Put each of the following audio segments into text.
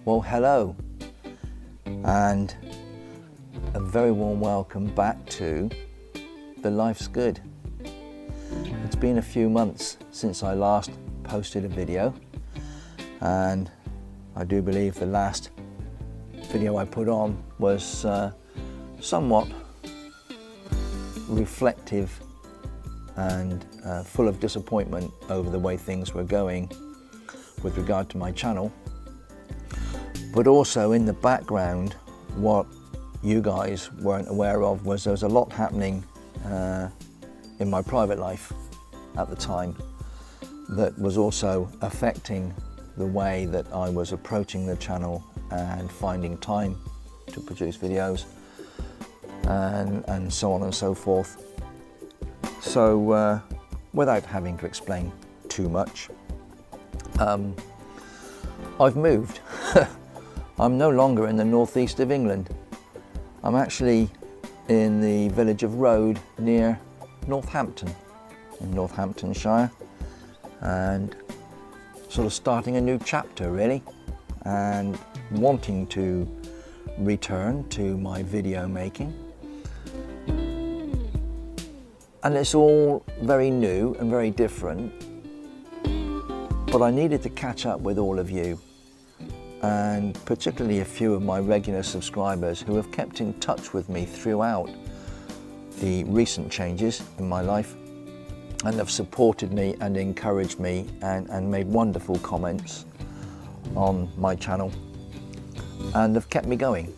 Well, hello, and a very warm welcome back to The Life's Good. It's been a few months since I last posted a video, and I do believe the last video I put on was somewhat reflective and full of disappointment over the way things were going with regard to my channel. But also in the background, what you guys weren't aware of was there was a lot happening in my private life at the time that was also affecting the way that I was approaching the channel and finding time to produce videos and so on and so forth. So without having to explain too much, I've moved. I'm no longer in the northeast of England. I'm actually in the village of Road near Northampton, in Northamptonshire, and sort of starting a new chapter really, and wanting to return to my video making. And it's all very new and very different, but I needed to catch up with all of you, and particularly a few of my regular subscribers who have kept in touch with me throughout the recent changes in my life and have supported me and encouraged me and made wonderful comments on my channel and have kept me going.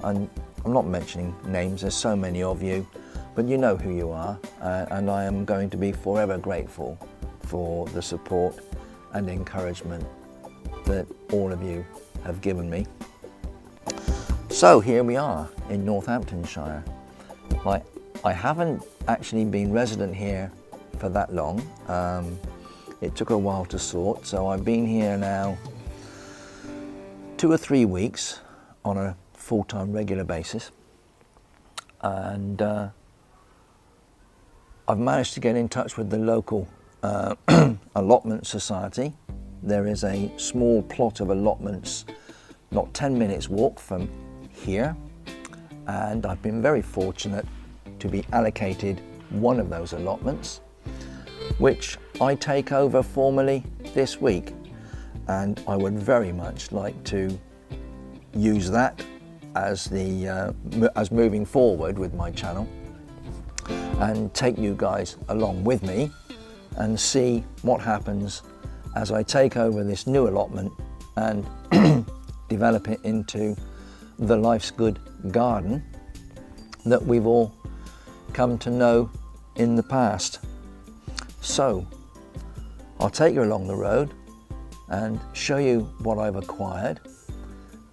And I'm not mentioning names, there's so many of you, but you know who you are, and I am going to be forever grateful for the support and encouragement that all of you have given me. So here we are in Northamptonshire. I haven't actually been resident here for that long. It took a while to sort, so I've been here now 2 or 3 weeks on a full-time regular basis, and I've managed to get in touch with the local allotment society. There is a small plot of allotments not 10 minutes walk from here, and I've been very fortunate to be allocated one of those allotments, which I take over formally this week, and I would very much like to use that as as moving forward with my channel, and take you guys along with me and see what happens as I take over this new allotment and develop it into the Life's Good garden that we've all come to know in the past. So I'll take you along the road and show you what I've acquired.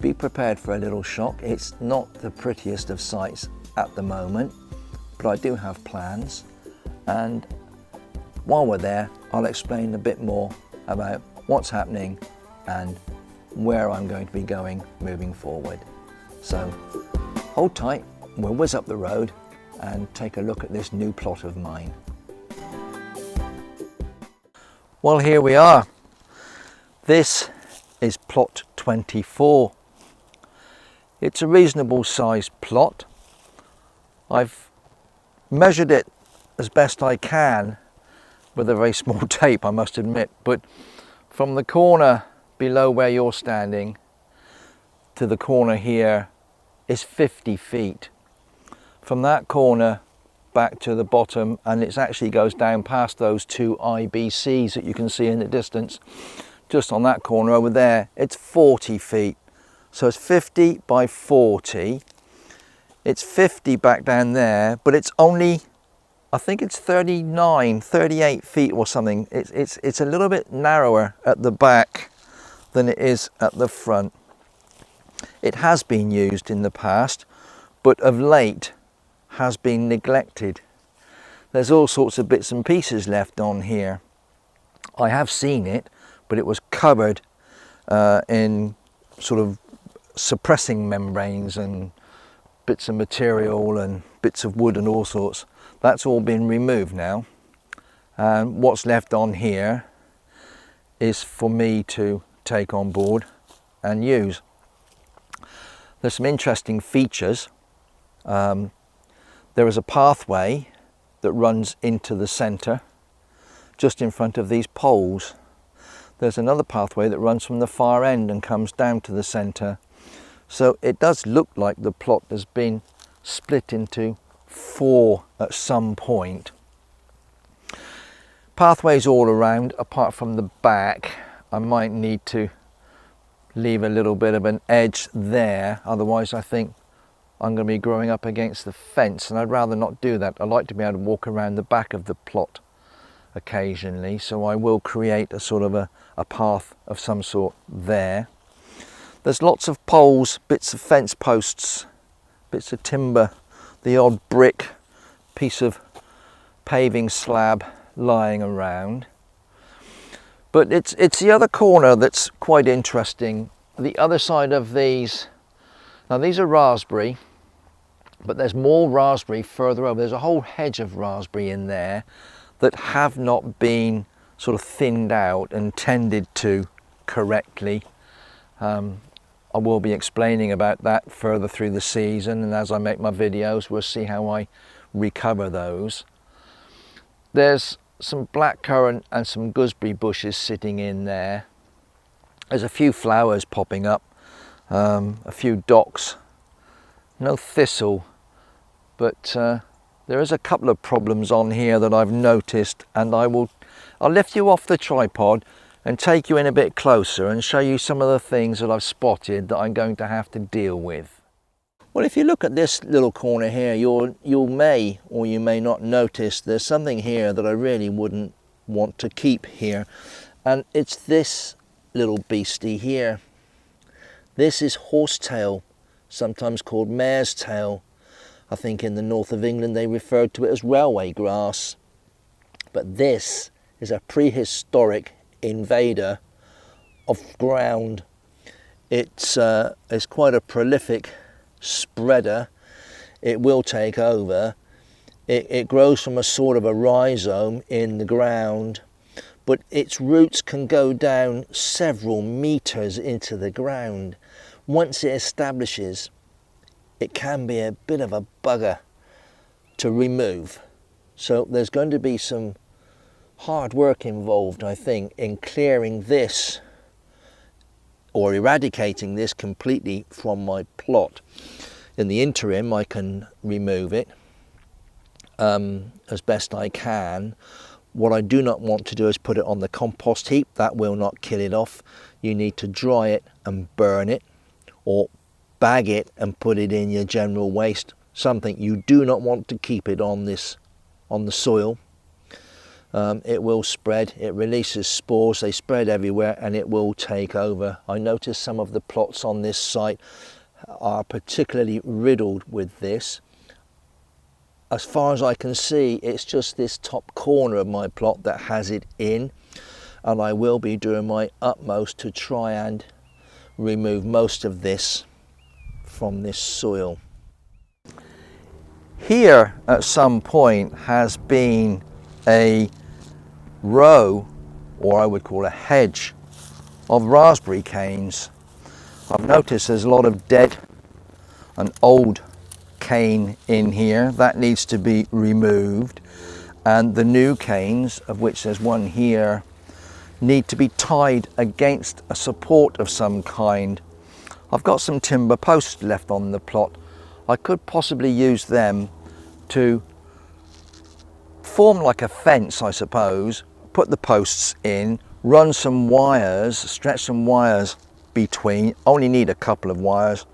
Be prepared for a little shock. It's not the prettiest of sights at the moment, but I do have plans, and while we're there I'll explain a bit more about what's happening and where I'm going to be going moving forward. So hold tight, we'll whiz up the road and take a look at this new plot of mine. Well, here we are. This is plot 24. It's a reasonable sized plot. I've measured it as best I can with a very small tape, I must admit, but from the corner below where you're standing to the corner here is 50 feet. From that corner back to the bottom, and it actually goes down past those 2 IBCs that you can see in the distance, just on that corner over there, it's 40 feet. So it's 50 by 40. It's 50 back down there, but it's only, I think it's 38 feet or something. It's a little bit narrower at the back than it is at the front. It has been used in the past, but of late has been neglected. There's all sorts of bits and pieces left on here. I have seen it, but it was covered in sort of suppressing membranes and bits of material and bits of wood and all sorts. That's all been removed now, and what's left on here is for me to take on board and use. There's some interesting features. There is a pathway that runs into the centre just in front of these poles. There's another pathway that runs from the far end and comes down to the centre. So it does look like the plot has been split into 4 at some point. Pathways all around apart from the back. I might need to leave a little bit of an edge there, otherwise I think I'm going to be growing up against the fence, and I'd rather not do that. I like to be able to walk around the back of the plot occasionally, so I will create a sort of a path of some sort there. There's lots of poles, bits of fence posts, bits of timber, the odd brick, piece of paving slab lying around. But it's the other corner that's quite interesting. The other side of these, now these are raspberry, but there's more raspberry further over. There's a whole hedge of raspberry in there that have not been sort of thinned out and tended to correctly. I will be explaining about that further through the season, and as I make my videos we'll see how I recover those. There's some blackcurrant and some gooseberry bushes sitting in there. There's a few flowers popping up, a few docks, no thistle, but there is a couple of problems on here that I've noticed, and I'll lift you off the tripod and take you in a bit closer and show you some of the things that I've spotted that I'm going to have to deal with. Well, if you look at this little corner here, you may or you may not notice there's something here that I really wouldn't want to keep here, and it's this little beastie here. This is horsetail, sometimes called mare's tail. I think in the north of England they referred to it as railway grass. But this is a prehistoric invader of ground. It's quite a prolific spreader. It will take over. It grows from a sort of a rhizome in the ground, but its roots can go down several meters into the ground. Once it establishes, it can be a bit of a bugger to remove. So there's going to be some hard work involved, I think, in clearing this or eradicating this completely from my plot. In the interim, I can remove it as best I can. What I do not want to do is put it on the compost heap. That will not kill it off. You need to dry it and burn it, or bag it and put it in your general waste. Something you do not want to keep it on the soil. It will spread. It releases spores. They spread everywhere and it will take over. I noticed some of the plots on this site are particularly riddled with this. As far as I can see, it's just this top corner of my plot that has it in, and I will be doing my utmost to try and remove most of this from this soil. Here at some point has been a row, or I would call a hedge, of raspberry canes. I've noticed there's a lot of dead and old cane in here. That needs to be removed, and the new canes, of which there's one here, need to be tied against a support of some kind. I've got some timber posts left on the plot. I could possibly use them to form like a fence, I suppose, put the posts in, run some wires, stretch some wires between. Only need a couple of wires,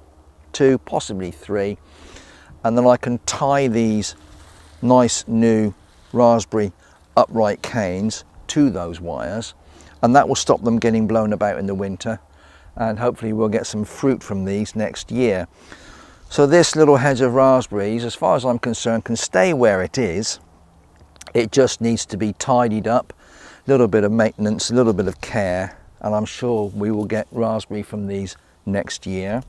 2, possibly 3, and then I can tie these nice new raspberry upright canes to those wires, and that will stop them getting blown about in the winter, and hopefully we'll get some fruit from these next year. So this little hedge of raspberries, as far as I'm concerned, can stay where it is. It just needs to be tidied up, a little bit of maintenance, a little bit of care, and I'm sure we will get raspberry from these next year.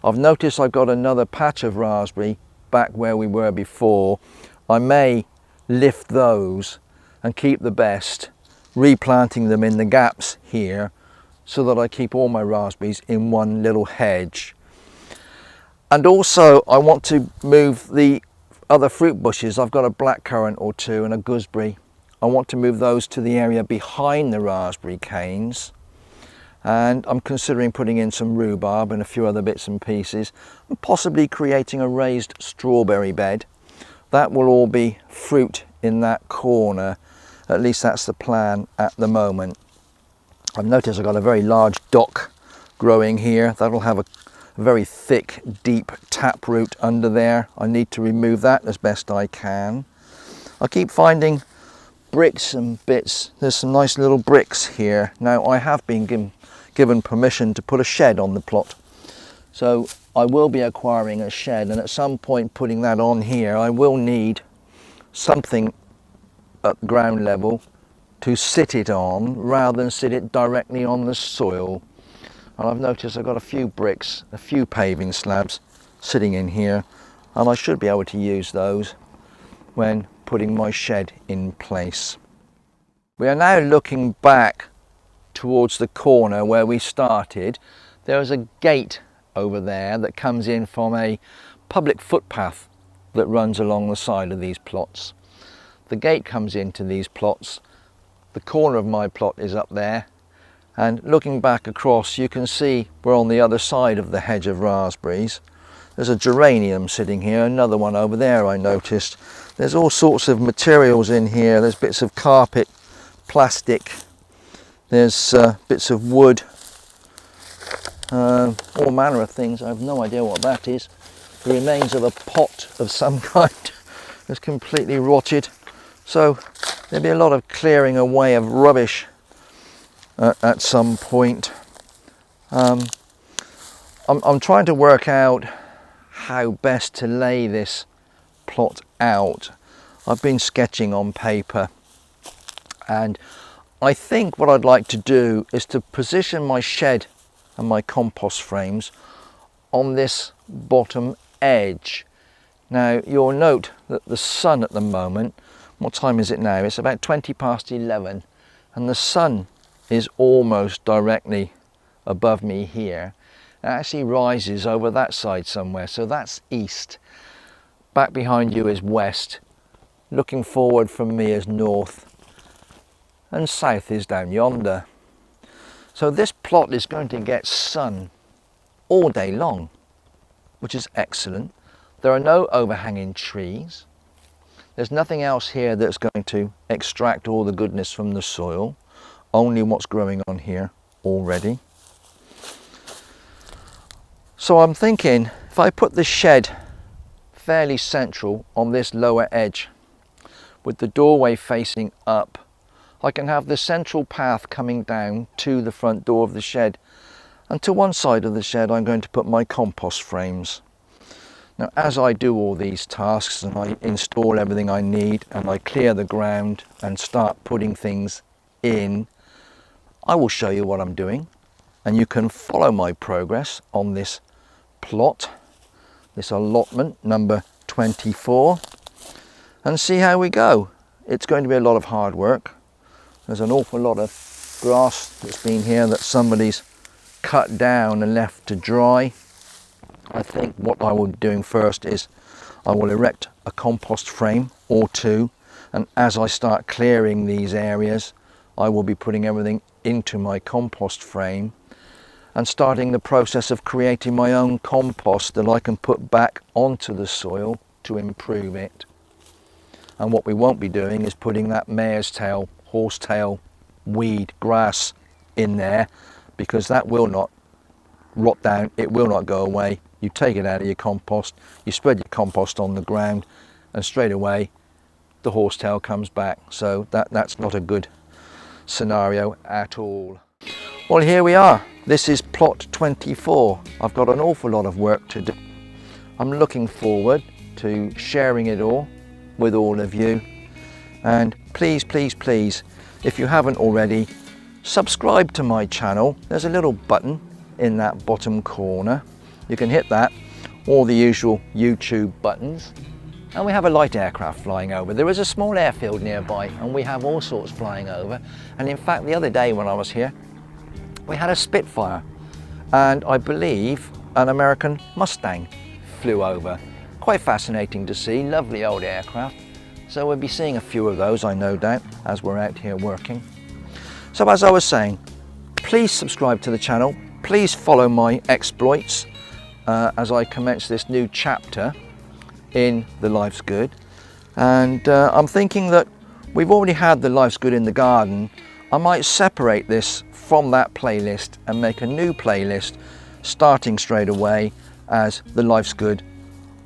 I've noticed I've got another patch of raspberry back where we were before. I may lift those and keep the best, replanting them in the gaps here so that I keep all my raspberries in one little hedge. And also I want to move the other fruit bushes. I've got a blackcurrant or two and a gooseberry. I want to move those to the area behind the raspberry canes. And I'm considering putting in some rhubarb and a few other bits and pieces, and possibly creating a raised strawberry bed. That will all be fruit in that corner. At least that's the plan at the moment. I've noticed I've got a very large dock growing here. That'll have a very thick, deep taproot under there. I need to remove that as best I can. I keep finding bricks and bits. There's some nice little bricks here. Now I have been given permission to put a shed on the plot, so I will be acquiring a shed, and at some point putting that on here I will need something at ground level to sit it on rather than sit it directly on the soil. And I've noticed I've got a few bricks, a few paving slabs sitting in here, and I should be able to use those when putting my shed in place. We are now looking back towards the corner where we started. There is a gate over there that comes in from a public footpath that runs along the side of these plots. The gate comes into these plots. The corner of my plot is up there, and looking back across you can see we're on the other side of the hedge of raspberries. There's a geranium sitting here, another one over there I noticed. There's all sorts of materials in here. There's bits of carpet, plastic, there's bits of wood, all manner of things. I have no idea what that is. The remains of a pot of some kind that's completely rotted. So there'll be a lot of clearing away of rubbish at some point. I'm trying to work out how best to lay this plot out. I've been sketching on paper, and I think what I'd like to do is to position my shed and my compost frames on this bottom edge. Now you'll note that the sun at the moment, what time is it now? It's about 20 past 11, and the sun is almost directly above me here. It actually rises over that side somewhere, so that's east. Back behind you is west. Looking forward from me is north, and south is down yonder. So this plot is going to get sun all day long, which is excellent. There are no overhanging trees. There's nothing else here that's going to extract all the goodness from the soil, only what's growing on here already. So I'm thinking if I put the shed fairly central on this lower edge with the doorway facing up, I can have the central path coming down to the front door of the shed, and to one side of the shed I'm going to put my compost frames. Now as I do all these tasks and I install everything I need and I clear the ground and start putting things in, I will show you what I'm doing, and you can follow my progress on this plot, this allotment number 24, and see how we go. It's going to be a lot of hard work. There's an awful lot of grass that's been here that somebody's cut down and left to dry. I think what I will be doing first is I will erect a compost frame or two, and as I start clearing these areas I will be putting everything into my compost frame and starting the process of creating my own compost that I can put back onto the soil to improve it. And what we won't be doing is putting that mare's tail, horsetail, weed, grass in there, because that will not rot down, it will not go away. You take it out of your compost, you spread your compost on the ground, and straight away the horsetail comes back. So that's not a good scenario at all. Well, here we are. This is plot 24. I've got an awful lot of work to do. I'm looking forward to sharing it all with all of you, and please, if you haven't already, subscribe to my channel. There's a little button in that bottom corner. You can hit that, or the usual YouTube buttons. And we have a light aircraft flying over. There is a small airfield nearby, and we have all sorts flying over. And in fact, the other day when I was here, we had a Spitfire, and I believe an American Mustang flew over. Quite fascinating to see, lovely old aircraft. So we'll be seeing a few of those, I no doubt, as we're out here working. So as I was saying, please subscribe to the channel. Please follow my exploits as I commence this new chapter in the Life's Good. And I'm thinking that we've already had the Life's Good in the garden. I might separate this from that playlist and make a new playlist starting straight away as the Life's Good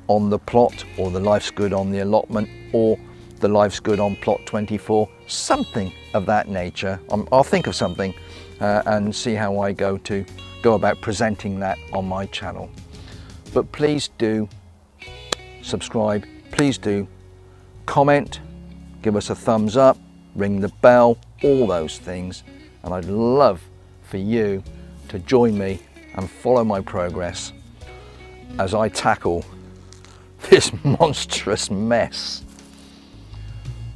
on the plot, or the Life's Good on the allotment, or the Life's Good on plot 24, something of that nature. I'll think of something and see how I go about presenting that on my channel. But please do subscribe, please do comment, give us a thumbs up, ring the bell, all those things. And I'd love for you to join me and follow my progress as I tackle this monstrous mess.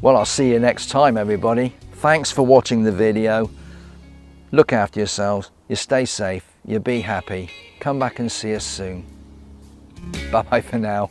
Well, I'll see you next time, everybody. Thanks for watching the video. Look after yourselves, you stay safe, you be happy. Come back and see us soon. Bye bye for now.